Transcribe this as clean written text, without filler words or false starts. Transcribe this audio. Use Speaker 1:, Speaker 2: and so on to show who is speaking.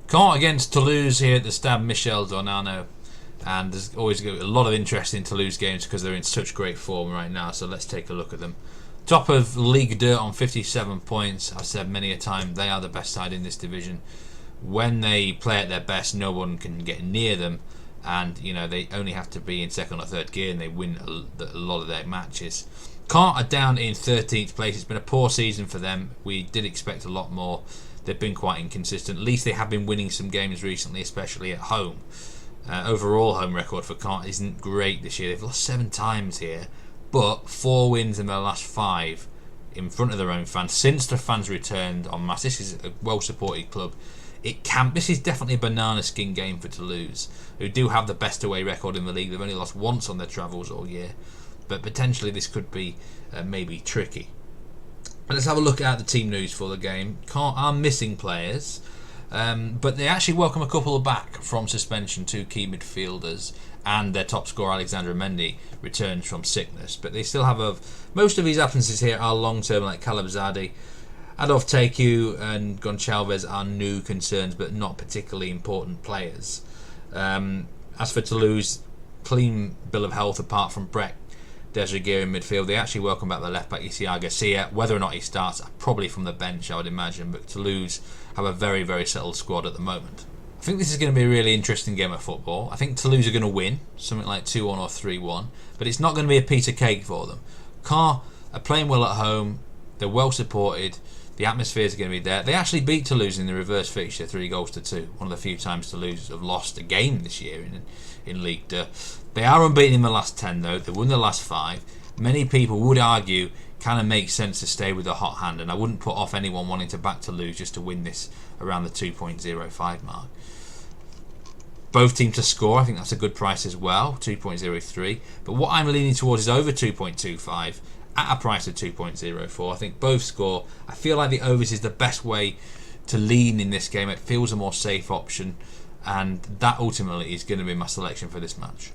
Speaker 1: Caen against Toulouse here at the Stade Michel Dornano. And there's always a lot of interest in Toulouse games because they're in such great form right now. So let's take a look at them. Top of Ligue 2 on 57 points. I've said many a time they are the best side in this division. When they play at their best, no one can get near them. And they only have to be in second or third gear and they win a lot of their matches. Caen are down in 13th place. It's been a poor season for them. We did expect a lot more. They've been quite inconsistent. At least they have been winning some games recently, especially at home. Overall home record for Caen isn't great this year. They've lost 7 times here, but 4 wins in their last 5 in front of their own fans since the fans returned en masse. This is a well-supported club. This is definitely a banana skin game for Toulouse, who do have the best away record in the league. They've only lost once on their travels all year, but potentially this could be maybe tricky. Let's have a look at the team news for the game. Caen are missing players, but they actually welcome a couple back from suspension, 2 key midfielders, and their top scorer Alexandre Mendy returns from sickness. But they still have most of his absences here are long term, like Calabzade. Adolphe Teku and Goncalves are new concerns, but not particularly important players. As for Toulouse, clean bill of health apart from Brett Desreguier in midfield. They actually welcome back the left back Isia Garcia. Whether or not he starts, probably from the bench, I would imagine. But Toulouse have a very, very settled squad at the moment. I think this is going to be a really interesting game of football. I think Toulouse are going to win, something like 2-1 or 3-1. But it's not going to be a piece of cake for them. Caen are playing well at home. They're well supported. The atmosphere is going to be there. They actually beat Toulouse in the reverse fixture, 3-2. One of the few times Toulouse have lost a game this year in Ligue 2. They are unbeaten in the last 10 though. They won the last 5. Many people would argue kind of makes sense to stay with the hot hand, and I wouldn't put off anyone wanting to back Toulouse just to win this around the 2.05 mark. Both teams to score, I think that's a good price as well, 2.03. But what I'm leaning towards is over 2.25 at a price of 2.04. I think both score. I feel like the overs is the best way to lean in this game. It feels a more safe option, and that ultimately is going to be my selection for this match.